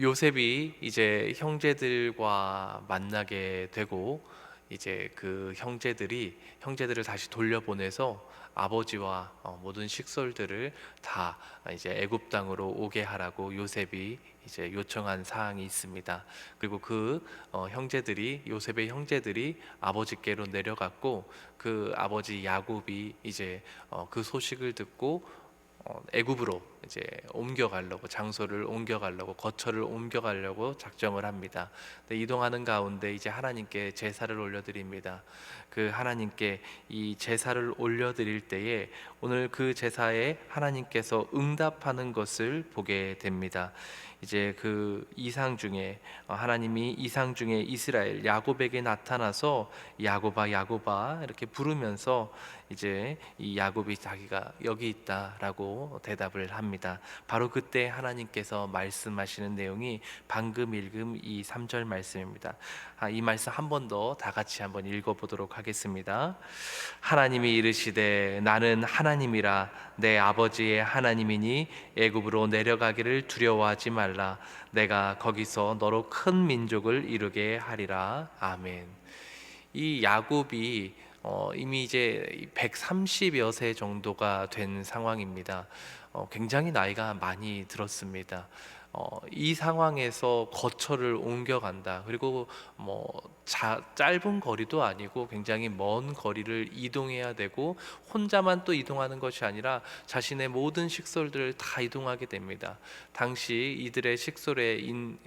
요셉이 이제 형제들과 만나게 되고, 이제 그 형제들을 다시 돌려보내서 아버지와 모든 식솔들을 다 이제 애굽 땅으로 오게 하라고 요셉이 이제 요청한 사항이 있습니다. 그리고 요셉의 형제들이 아버지께로 내려갔고, 그 아버지 야곱이 이제 그 소식을 듣고 애굽으로 이제 장소를 옮겨가려고, 거처를 옮겨가려고 작정을 합니다. 근데 이동하는 가운데 이제 하나님께 제사를 올려드립니다. 그 하나님께 이 제사를 올려드릴 때에 오늘 그 제사에 하나님께서 응답하는 것을 보게 됩니다. 이제 그 이상 중에 하나님이 이상 중에 이스라엘 야곱에게 나타나서 야곱아 야곱아 이렇게 부르면서 이제 이 야곱이 자기가 여기 있다라고 대답을 합니다. 바로 그때 하나님께서 말씀하시는 내용이 방금 읽은 이 3절 말씀입니다. 이 말씀 한 번 더 다 같이 한번 읽어보도록 하겠습니다. 하나님이 이르시되 나는 하나님이라 내 아버지의 하나님이니 애굽으로 내려가기를 두려워하지 말라. 내가 거기서 너로 큰 민족을 이루게 하리라. 아멘. 이 야곱이 이미 이제 130여 세 정도가 된 상황입니다. 굉장히 나이가 많이 들었습니다. 이 상황에서 거처를 옮겨간다. 그리고 짧은 거리도 아니고 굉장히 먼 거리를 이동해야 되고, 혼자만 또 이동하는 것이 아니라 자신의 모든 식솔들을 다 이동하게 됩니다. 당시 이들의 식솔의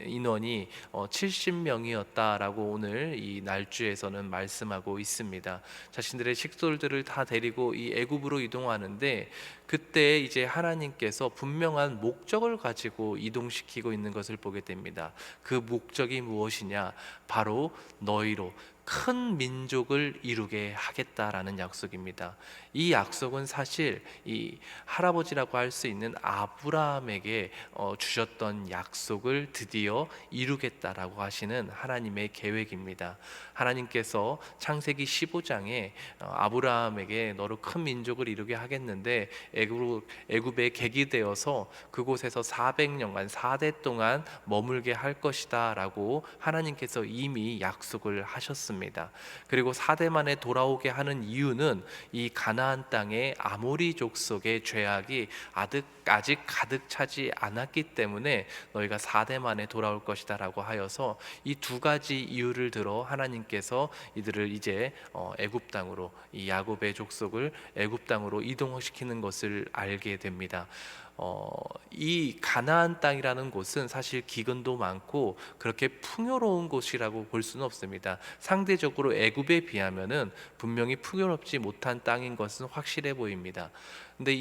인원이 70명이었다라고 오늘 이 날주에서는 말씀하고 있습니다. 자신들의 식솔들을 다 데리고 이 애굽으로 이동하는데, 그때 이제 하나님께서 분명한 목적을 가지고 이동시키고 있는 것을 보게 됩니다. 그 목적이 무엇이냐? 바로 너희로 큰 민족을 이루게 하겠다라는 약속입니다. 이 약속은 사실 이 할아버지라고 할 수 있는 아브라함에게 주셨던 약속을 드디어 이루겠다라고 하시는 하나님의 계획입니다. 하나님께서 창세기 15장에 아브라함에게 너로 큰 민족을 이루게 하겠는데, 애굽에 객이되어서 그곳에서 400년간 4대 동안 머물게 할 것이다 라고 하나님께서 이미 약속을 하셨습니다. 그리고 4대 만에 돌아오게 하는 이유는 이 가나안 땅에 아모리 족속의 죄악이 아직 가득 차지 않았기 때문에 너희가 4대 만에 돌아올 것이다 라고 하여서 이 두 가지 이유를 들어 하나님께서 이들을 이제 애굽 땅으로, 이 야곱의 족속을 애굽 땅으로 이동시키는 것을 알게 됩니다. 이 가나안 땅이라는 곳은 사실 기근도 많고 그렇게 풍요로운 곳이라고 볼 수는 없습니다. 상대적으로 애굽에 비하면은 분명히 풍요롭지 못한 땅인 것은 확실해 보입니다. 근데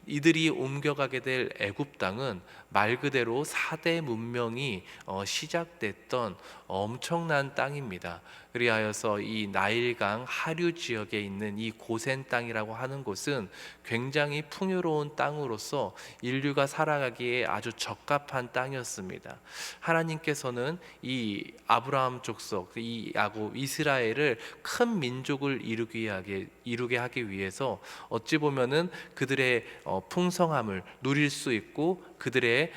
이들이 옮겨가게 될 애굽 땅은 말 그대로 4대 문명이 시작됐던 엄청난 땅입니다. 그리하여서 이 나일강 하류 지역에 있는 이 고센 땅이라고 하는 곳은 굉장히 풍요로운 땅으로서 인류가 살아가기에 아주 적합한 땅이었습니다. 하나님께서는 이 아브라함 족속, 이 야곱 이스라엘을 큰 민족을 이루게 하기 위해서 어찌 보면은 그들의 풍성함을 누릴 수 있고 그들의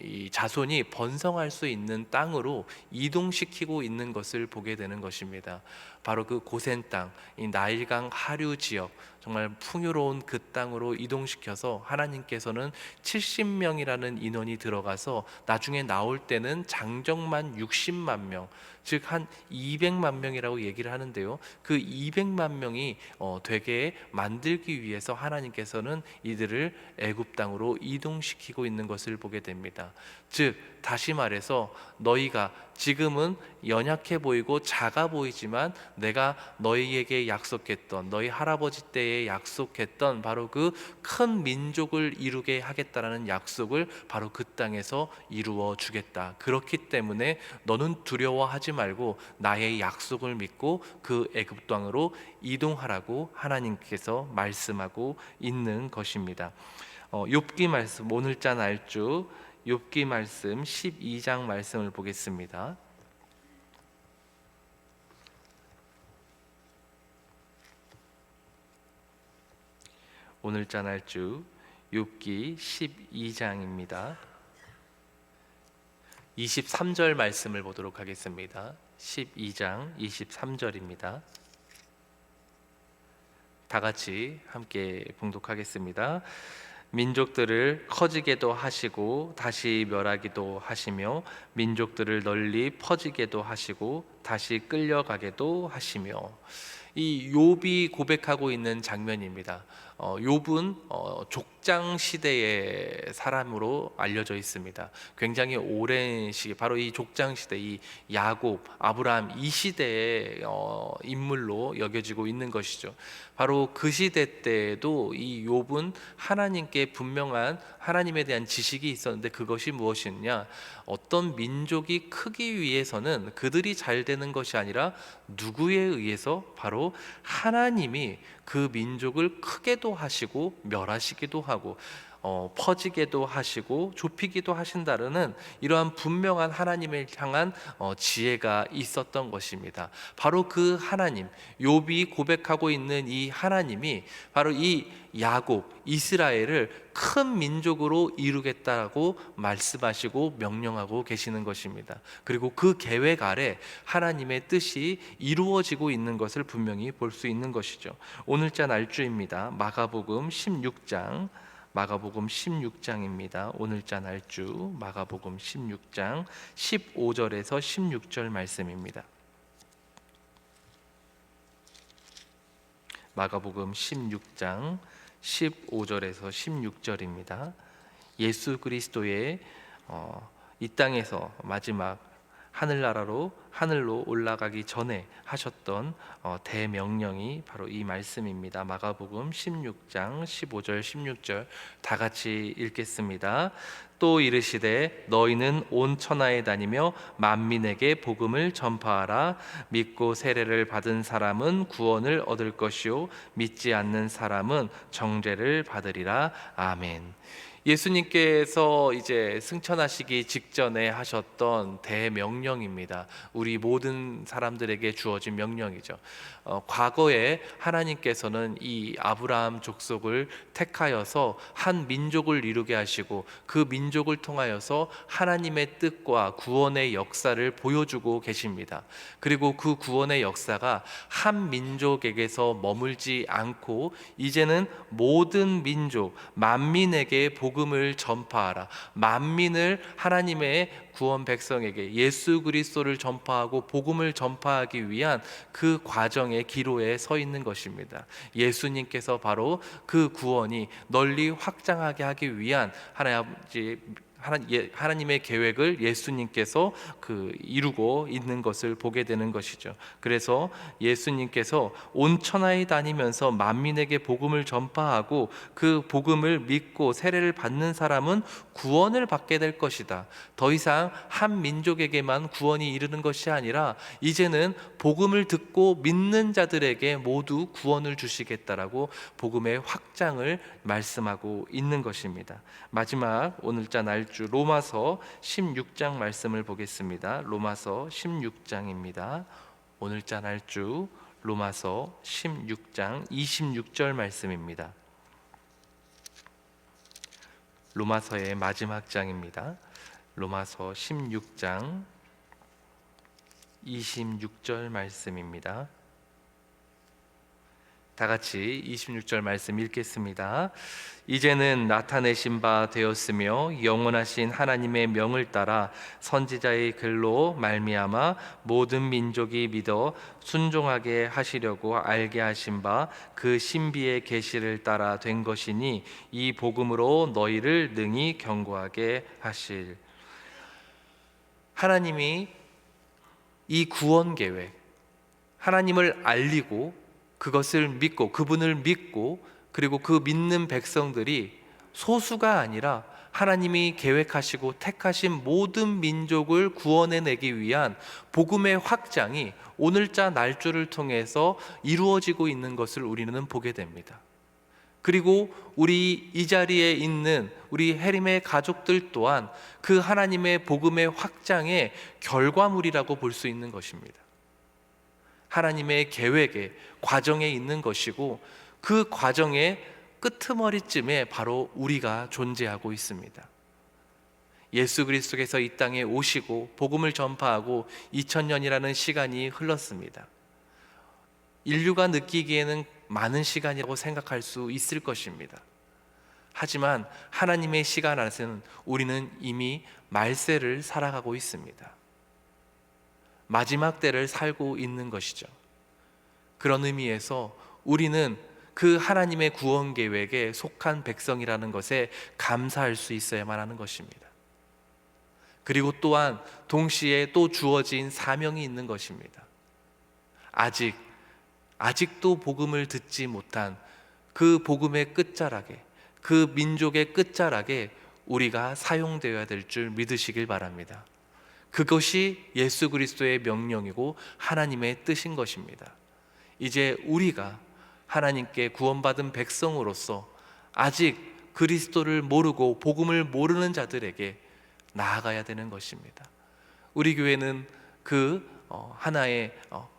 이 자손이 번성할 수 있는 땅으로 이동시키고 있는 것을 보게 되는 것입니다. 바로 그 고센 땅, 이 나일강 하류 지역, 정말 풍요로운 그 땅으로 이동시켜서 하나님께서는 70명이라는 인원이 들어가서 나중에 나올 때는 장정만 60만 명, 즉 한 200만 명이라고 얘기를 하는데요. 그 200만 명이 되게 만들기 위해서 하나님께서는 이들을 애굽 땅으로 이동시키고 있는 것을 보게 됩니다. 즉 다시 말해서 너희가 지금은 연약해 보이고 작아 보이지만 내가 너희에게 약속했던, 너희 할아버지 때에 약속했던 바로 그 큰 민족을 이루게 하겠다라는 약속을 바로 그 땅에서 이루어 주겠다. 그렇기 때문에 너는 두려워하지 말고 나의 약속을 믿고 그 애굽 땅으로 이동하라고 하나님께서 말씀하고 있는 것입니다. 욥기 말씀, 오늘자 날주 욥기 말씀 12장 말씀을 보겠습니다. 오늘자 날주 욥기 12장입니다. 23절 말씀을 보도록 하겠습니다. 12장 23절입니다. 다 같이 함께 봉독하겠습니다. 민족들을 커지게도 하시고 다시 멸하기도 하시며 민족들을 널리 퍼지게도 하시고 다시 끌려가게도 하시며. 이 욥이 고백하고 있는 장면입니다. 욥은 족장 시대의 사람으로 알려져 있습니다. 굉장히 오랜 시기, 바로 이 족장 시대, 이 야곱, 아브라함 이 시대의 인물로 여겨지고 있는 것이죠. 바로 그 시대 때에도 이 욥은 하나님께 분명한 하나님에 대한 지식이 있었는데, 그것이 무엇이냐? 어떤 민족이 크기 위해서는 그들이 잘 되는 것이 아니라 누구에 의해서? 바로 하나님이 그 민족을 크게도 하시고 멸하시기도 하고 퍼지게도 하시고 좁히기도 하신다는 이러한 분명한 하나님을 향한 지혜가 있었던 것입니다. 바로 그 하나님, 욥이 고백하고 있는 이 하나님이 바로 이 야곱, 이스라엘을 큰 민족으로 이루겠다고 말씀하시고 명령하고 계시는 것입니다. 그리고 그 계획 아래 하나님의 뜻이 이루어지고 있는 것을 분명히 볼 수 있는 것이죠. 오늘자 날주입니다. 마가복음 16장입니다. 오늘자 날주 마가복음 16장 15절에서 16절 말씀입니다. 마가복음 16장 15절에서 16절입니다. 예수 그리스도의 이 땅에서 마지막 하늘로 올라가기 전에 하셨던 대명령이 바로 이 말씀입니다. 마가복음 16장 15절 16절 다 같이 읽겠습니다. 또 이르시되 너희는 온 천하에 다니며 만민에게 복음을 전파하라. 믿고 세례를 받은 사람은 구원을 얻을 것이요 믿지 않는 사람은 정죄를 받으리라. 아멘. 예수님께서 이제 승천하시기 직전에 하셨던 대명령입니다. 우리 모든 사람들에게 주어진 명령이죠. 과거에 하나님께서는 이 아브라함 족속을 택하여서 한 민족을 이루게 하시고 그 민족을 통하여서 하나님의 뜻과 구원의 역사를 보여주고 계십니다. 그리고 그 구원의 역사가 한 민족에게서 머물지 않고 이제는 모든 민족, 만민에게 복음을 전파하라. 만민을 하나님의 구원 백성에게 예수 그리스도를 전파하고 복음을 전파하기 위한 그 과정의 기로에 서 있는 것입니다. 예수님께서 바로 그 구원이 널리 확장하게 하기 위한 하나님의 계획을 예수님께서 이루고 있는 것을 보게 되는 것이죠. 그래서 예수님께서 온 천하에 다니면서 만민에게 복음을 전파하고 그 복음을 믿고 세례를 받는 사람은 구원을 받게 될 것이다. 더 이상 한 민족에게만 구원이 이르는 것이 아니라 이제는 복음을 듣고 믿는 자들에게 모두 구원을 주시겠다라고 복음의 확장을 말씀하고 있는 것입니다. 마지막 오늘자 날주 로마서 16장 말씀을 보겠습니다. 로마서 16장입니다. 오늘자 날주 로마서 16장 26절 말씀입니다. 로마서의 마지막 장입니다. 로마서 16장 26절 말씀입니다. 다 같이 26절 말씀 읽겠습니다. 이제는 나타내신 바 되었으며 영원하신 하나님의 명을 따라 선지자의 글로 말미암아 모든 민족이 믿어 순종하게 하시려고 알게 하신 바 그 신비의 계시를 따라 된 것이니 이 복음으로 너희를 능히 견고하게 하실. 하나님이 이 구원 계획, 하나님을 알리고 그것을 믿고 그분을 믿고 그리고 그 믿는 백성들이 소수가 아니라 하나님이 계획하시고 택하신 모든 민족을 구원해내기 위한 복음의 확장이 오늘자 날조를 통해서 이루어지고 있는 것을 우리는 보게 됩니다. 그리고 우리 이 자리에 있는 우리 해림의 가족들 또한 그 하나님의 복음의 확장의 결과물이라고 볼 수 있는 것입니다. 하나님의 계획의 과정에 있는 것이고 그 과정의 끄트머리쯤에 바로 우리가 존재하고 있습니다. 예수 그리스도께서 이 땅에 오시고 복음을 전파하고 2000년이라는 시간이 흘렀습니다. 인류가 느끼기에는 많은 시간이라고 생각할 수 있을 것입니다. 하지만 하나님의 시간 안에서는 우리는 이미 말세를 살아가고 있습니다. 마지막 때를 살고 있는 것이죠. 그런 의미에서 우리는 그 하나님의 구원 계획에 속한 백성이라는 것에 감사할 수 있어야만 하는 것입니다. 그리고 또한 동시에 또 주어진 사명이 있는 것입니다. 아직도 복음을 듣지 못한 그 복음의 끝자락에, 그 민족의 끝자락에 우리가 사용되어야 될 줄 믿으시길 바랍니다. 그것이 예수 그리스도의 명령이고 하나님의 뜻인 것입니다. 이제 우리가 하나님께 구원받은 백성으로서 아직 그리스도를 모르고 복음을 모르는 자들에게 나아가야 되는 것입니다. 우리 교회는 하나의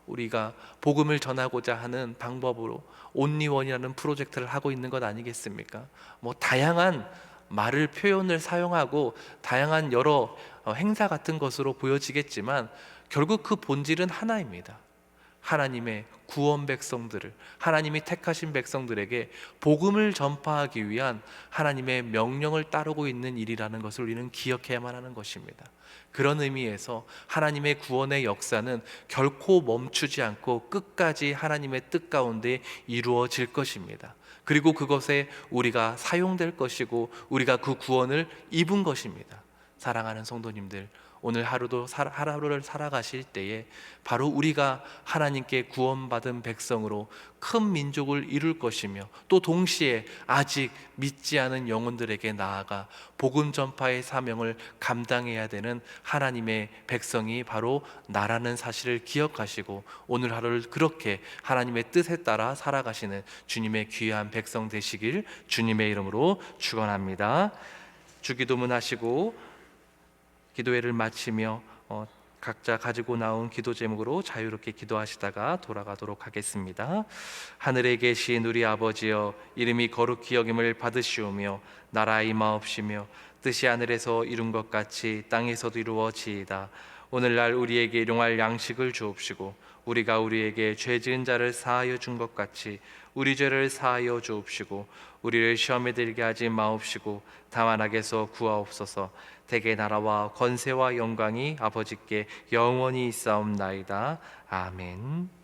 우리가 복음을 전하고자 하는 방법으로 온리원이라는 프로젝트를 하고 있는 것 아니겠습니까? 다양한 말을 표현을 사용하고 다양한 여러 행사 같은 것으로 보여지겠지만 결국 그 본질은 하나입니다. 하나님의 구원 백성들을, 하나님이 택하신 백성들에게 복음을 전파하기 위한 하나님의 명령을 따르고 있는 일이라는 것을 우리는 기억해야만 하는 것입니다. 그런 의미에서 하나님의 구원의 역사는 결코 멈추지 않고 끝까지 하나님의 뜻 가운데 이루어질 것입니다. 그리고 그것에 우리가 사용될 것이고 우리가 그 구원을 입은 것입니다. 사랑하는 성도님들, 오늘 하루를 살아가실 때에 바로 우리가 하나님께 구원받은 백성으로 큰 민족을 이룰 것이며 또 동시에 아직 믿지 않은 영혼들에게 나아가 복음 전파의 사명을 감당해야 되는 하나님의 백성이 바로 나라는 사실을 기억하시고 오늘 하루를 그렇게 하나님의 뜻에 따라 살아가시는 주님의 귀한 백성 되시길 주님의 이름으로 축원합니다. 주기도문 하시고 기도회를 마치며 각자 가지고 나온 기도 제목으로 자유롭게 기도하시다가 돌아가도록 하겠습니다. 하늘에 계신 우리 아버지여, 이름이 거룩히 여김을 받으시오며 나라 임하옵시며 뜻이 하늘에서 이룬 것 같이 땅에서도 이루어지이다. 오늘날 우리에게 일용할 양식을 주옵시고 우리가 우리에게 죄 지은 자를 사하여 준 것 같이 우리 죄를 사하여 주옵시고 우리를 시험에 들게 하지 마옵시고 다만 악에서 구하옵소서. 대개 나라와 권세와 영광이 아버지께 영원히 있사옵나이다. 아멘.